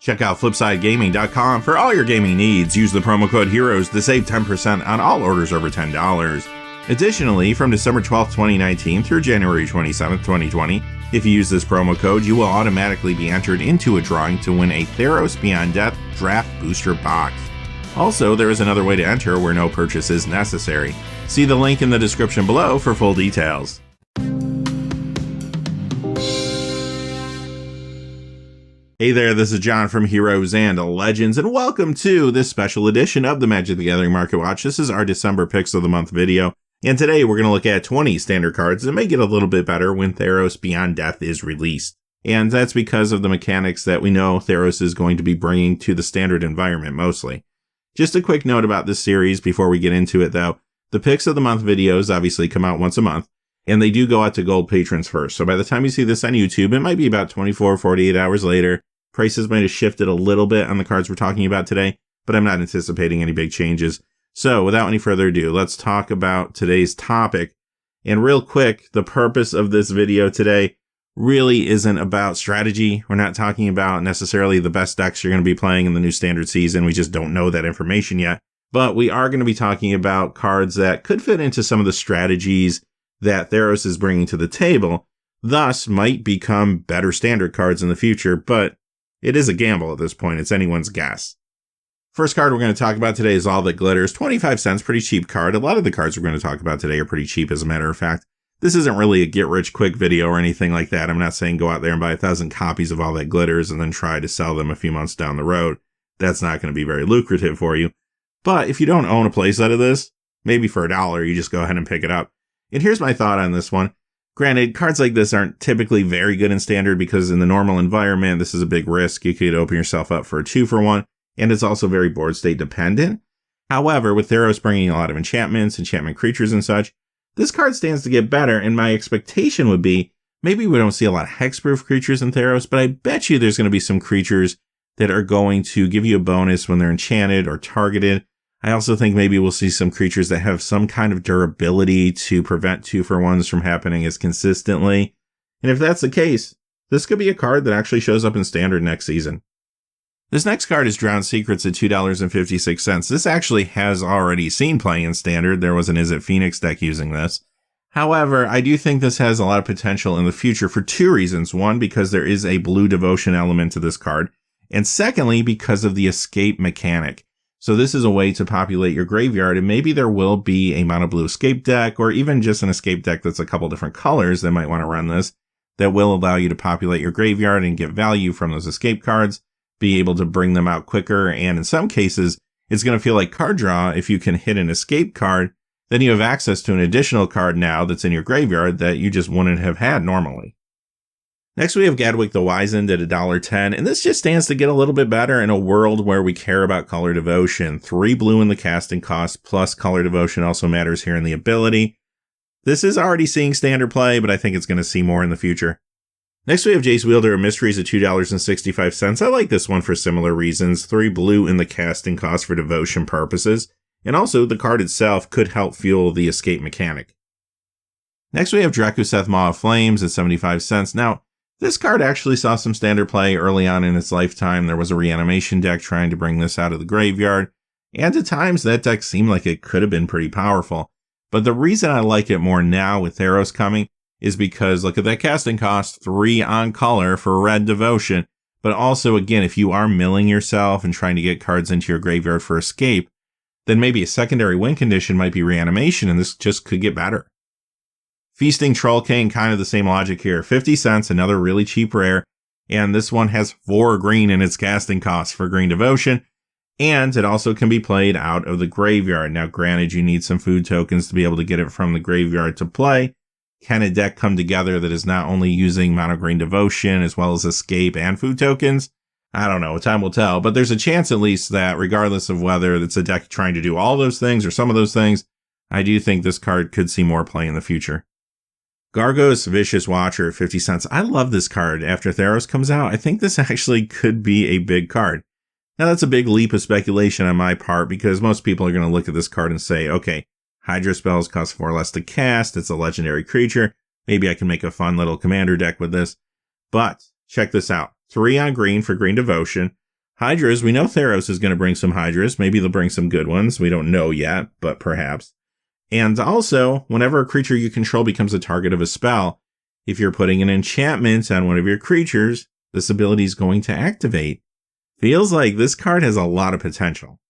Check out FlipsideGaming.com for all your gaming needs. Use the promo code HEROES to save 10% on all orders over $10. Additionally, from December 12th, 2019 through January 27th, 2020, if you use this promo code, you will automatically be entered into a drawing to win a Theros Beyond Death Draft Booster Box. Also, there is another way to enter where no purchase is necessary. See the link in the description below for full details. Hey there, this is John from Heroes and Legends, and welcome to this special edition of the Magic the Gathering Market Watch. This is our December Picks of the Month video, and today we're going to look at 20 standard cards that may get a little bit better when Theros Beyond Death is released. And that's because of the mechanics that we know Theros is going to be bringing to the standard environment mostly. Just a quick note about this series before we get into it though. The Picks of the Month videos obviously come out once a month, and they do go out to gold patrons first. So by the time you see this on YouTube, it might be about 24, 48 hours later. Prices might have shifted a little bit on the cards we're talking about today, but I'm not anticipating any big changes. So without any further ado, let's talk about today's topic. And real quick, the purpose of this video today really isn't about strategy. We're not talking about necessarily the best decks you're going to be playing in the new standard season. We just don't know that information yet. But we are going to be talking about cards that could fit into some of the strategies that Theros is bringing to the table, thus might become better standard cards in the future, but it is a gamble at this point. It's anyone's guess. First card we're going to talk about today is All That Glitters. 25 cents, pretty cheap card. A lot of the cards we're going to talk about today are pretty cheap, as a matter of fact. This isn't really a get-rich-quick video or anything like that. I'm not saying go out there and buy 1,000 copies of All That Glitters and then try to sell them a few months down the road. That's not going to be very lucrative for you. But if you don't own a playset of this, maybe for $1, you just go ahead and pick it up. And here's my thought on this one. Granted, cards like this aren't typically very good in standard because in the normal environment, this is a big risk. You could open yourself up for a 2-for-1, and it's also very board state dependent. However, with Theros bringing a lot of enchantments, enchantment creatures and such, this card stands to get better, and my expectation would be maybe we don't see a lot of hexproof creatures in Theros, but I bet you there's going to be some creatures that are going to give you a bonus when they're enchanted or targeted. I also think maybe we'll see some creatures that have some kind of durability to prevent 2-for-1s from happening as consistently. And if that's the case, this could be a card that actually shows up in standard next season. This next card is Drowned Secrets at $2.56. This actually has already seen play in standard. There was an Is It Phoenix deck using this. However, I do think this has a lot of potential in the future for two reasons. One, because there is a blue devotion element to this card. And secondly, because of the escape mechanic. So this is a way to populate your graveyard, and maybe there will be a mono blue escape deck, or even just an escape deck that's a couple different colors that might want to run this, that will allow you to populate your graveyard and get value from those escape cards, be able to bring them out quicker, and in some cases, it's going to feel like card draw if you can hit an escape card, then you have access to an additional card now that's in your graveyard that you just wouldn't have had normally. Next, we have Gadwick the Wizened at $1.10, and this just stands to get a little bit better in a world where we care about color devotion. 3 blue in the casting cost, plus color devotion also matters here in the ability. This is already seeing standard play, but I think it's going to see more in the future. Next, we have Jace Wielder of Mysteries at $2.65. I like this one for similar reasons. 3 blue in the casting cost for devotion purposes, and also the card itself could help fuel the escape mechanic. Next, we have Drechsler Maw of Flames at 75 cents. Now, this card actually saw some standard play early on in its lifetime. There was a reanimation deck trying to bring this out of the graveyard, and at times that deck seemed like it could have been pretty powerful. But the reason I like it more now with Theros coming is because look at that casting cost, 3 on color for red devotion. But also, again, if you are milling yourself and trying to get cards into your graveyard for escape, then maybe a secondary win condition might be reanimation, and this just could get better. Feasting Troll King, kind of the same logic here. 50 cents, another really cheap rare. And this one has 4 green in its casting cost for green devotion. And it also can be played out of the graveyard. Now, granted, you need some food tokens to be able to get it from the graveyard to play. Can a deck come together that is not only using mono green devotion as well as escape and food tokens? I don't know. Time will tell. But there's a chance at least that regardless of whether it's a deck trying to do all those things or some of those things, I do think this card could see more play in the future. Gargos Vicious Watcher, 50 cents. I love this card. After Theros comes out, I think this actually could be a big card. Now, that's a big leap of speculation on my part because most people are going to look at this card and say, okay, Hydro spells cost 4 less to cast. It's a legendary creature. Maybe I can make a fun little commander deck with this. But check this out. 3 on green for green devotion. Hydras, we know Theros is going to bring some Hydras. Maybe they'll bring some good ones. We don't know yet, but perhaps. And also, whenever a creature you control becomes a target of a spell, if you're putting an enchantment on one of your creatures, this ability is going to activate. Feels like this card has a lot of potential.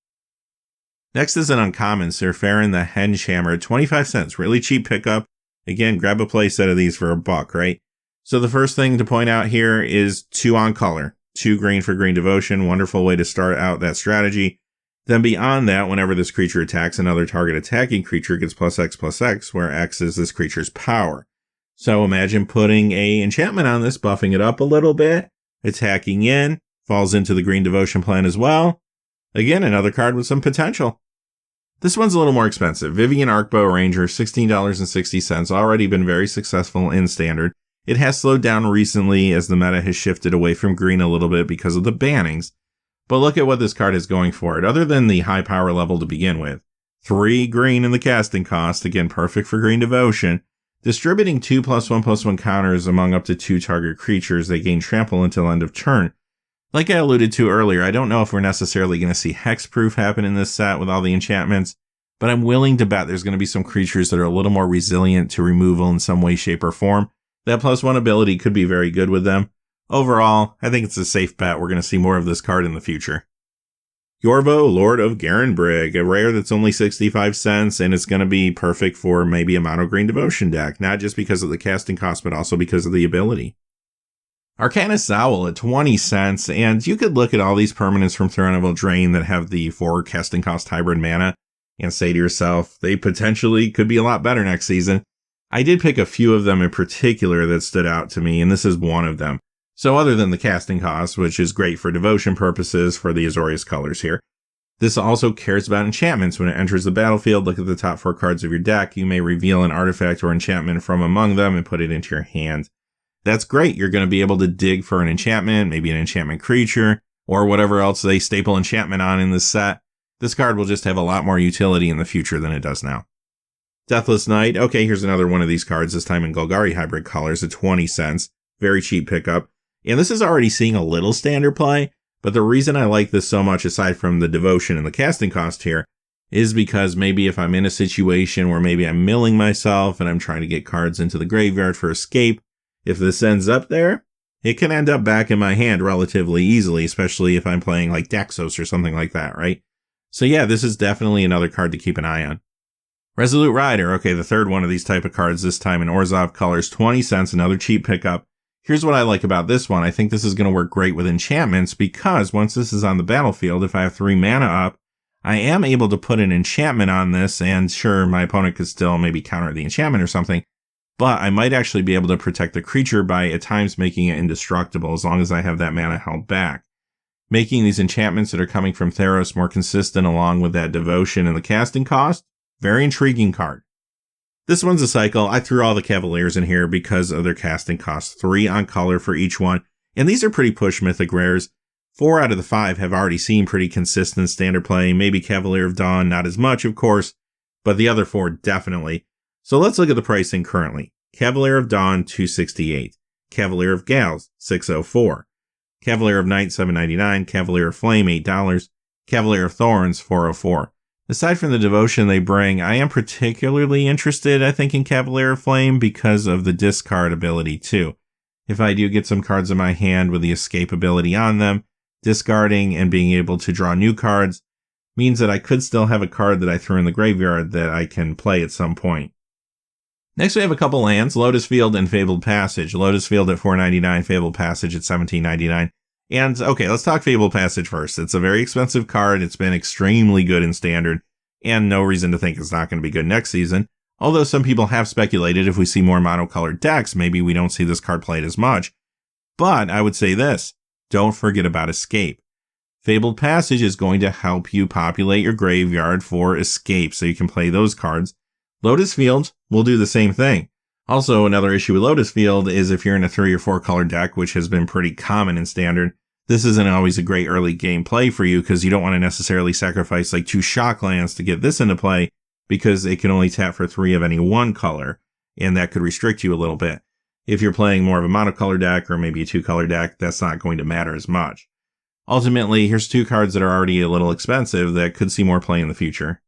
Next is an uncommon, Sir Farron the Henchhammer, 25 cents, really cheap pickup. Again, grab a play set of these for $1, right? So the first thing to point out here is 2 on color. 2 green for green devotion, wonderful way to start out that strategy. Then beyond that, whenever this creature attacks, another target attacking creature gets +X/+X, where X is this creature's power. So imagine putting a enchantment on this, buffing it up a little bit, attacking in, falls into the green devotion plan as well. Again, another card with some potential. This one's a little more expensive. Vivian Arcbow Ranger, $16.60, already been very successful in Standard. It has slowed down recently as the meta has shifted away from green a little bit because of the bannings. But look at what this card is going for it, other than the high power level to begin with. 3 green in the casting cost, again perfect for green devotion. Distributing 2 +1/+1 counters among up to 2 target creatures, they gain trample until end of turn. Like I alluded to earlier, I don't know if we're necessarily going to see hexproof happen in this set with all the enchantments, but I'm willing to bet there's going to be some creatures that are a little more resilient to removal in some way, shape, or form. That +1 ability could be very good with them. Overall, I think it's a safe bet we're going to see more of this card in the future. Yorvo, Lord of Garenbrig, a rare that's only 65 cents, and it's going to be perfect for maybe a mono green devotion deck, not just because of the casting cost, but also because of the ability. Arcanus Owl at 20 cents, and you could look at all these permanents from Throne of Eldraine that have the 4 casting cost hybrid mana and say to yourself, they potentially could be a lot better next season. I did pick a few of them in particular that stood out to me, and this is one of them. So other than the casting cost, which is great for devotion purposes for the Azorius colors here, this also cares about enchantments. When it enters the battlefield, look at the top 4 cards of your deck. You may reveal an artifact or enchantment from among them and put it into your hand. That's great. You're going to be able to dig for an enchantment, maybe an enchantment creature, or whatever else they staple enchantment on in this set. This card will just have a lot more utility in the future than it does now. Deathless Knight. Okay, here's another one of these cards, this time in Golgari hybrid colors at 20 cents. Very cheap pickup. And this is already seeing a little standard play, but the reason I like this so much, aside from the devotion and the casting cost here, is because maybe if I'm in a situation where maybe I'm milling myself and I'm trying to get cards into the graveyard for escape, if this ends up there, it can end up back in my hand relatively easily, especially if I'm playing like Daxos or something like that, right? So yeah, this is definitely another card to keep an eye on. Resolute Rider, okay, the third one of these type of cards, this time in Orzhov colors, 20 cents, another cheap pickup. Here's what I like about this one. I think this is going to work great with enchantments because once this is on the battlefield, if I have 3 mana up, I am able to put an enchantment on this, and sure, my opponent could still maybe counter the enchantment or something, but I might actually be able to protect the creature by at times making it indestructible as long as I have that mana held back. Making these enchantments that are coming from Theros more consistent along with that devotion and the casting cost, very intriguing card. This one's a cycle. I threw all the Cavaliers in here because of their casting cost, 3 on color for each one, and these are pretty push mythic rares. 4 out of the 5 have already seen pretty consistent standard play, maybe Cavalier of Dawn, not as much of course, but the other 4 definitely. So let's look at the pricing currently. Cavalier of Dawn, $268. Cavalier of Gals, $604. Cavalier of Night, $7.99. Cavalier of Flame, $8. Cavalier of Thorns, $404. Aside from the devotion they bring, I am particularly interested, I think, in Cavalier of Flame because of the discard ability too. If I do get some cards in my hand with the escape ability on them, discarding and being able to draw new cards means that I could still have a card that I threw in the graveyard that I can play at some point. Next we have a couple lands, Lotus Field and Fabled Passage. Lotus Field at $4.99, Fabled Passage at $17.99. And okay, let's talk Fabled Passage first. It's a very expensive card. It's been extremely good in Standard, and no reason to think it's not going to be good next season. Although some people have speculated if we see more monocolored decks, maybe we don't see this card played as much. But I would say this, don't forget about Escape. Fabled Passage is going to help you populate your graveyard for Escape, so you can play those cards. Lotus Field will do the same thing. Also, another issue with Lotus Field is if you're in a 3 or 4 color deck, which has been pretty common in Standard, this isn't always a great early game play for you because you don't want to necessarily sacrifice like 2 shock lands to get this into play because it can only tap for 3 of any one color, and that could restrict you a little bit. If you're playing more of a monocolor deck or maybe a 2 color deck, that's not going to matter as much. Ultimately, here's 2 cards that are already a little expensive that could see more play in the future.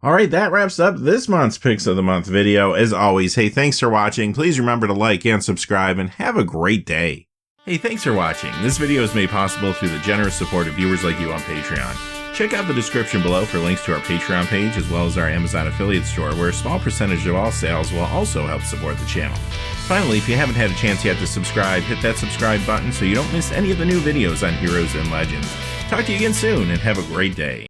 Alright, that wraps up this month's Picks of the Month video. As always, hey, thanks for watching. Please remember to like and subscribe, and have a great day. Hey, thanks for watching. This video is made possible through the generous support of viewers like you on Patreon. Check out the description below for links to our Patreon page as well as our Amazon affiliate store, where a small percentage of all sales will also help support the channel. Finally, if you haven't had a chance yet to subscribe, hit that subscribe button so you don't miss any of the new videos on Heroes and Legends. Talk to you again soon, and have a great day.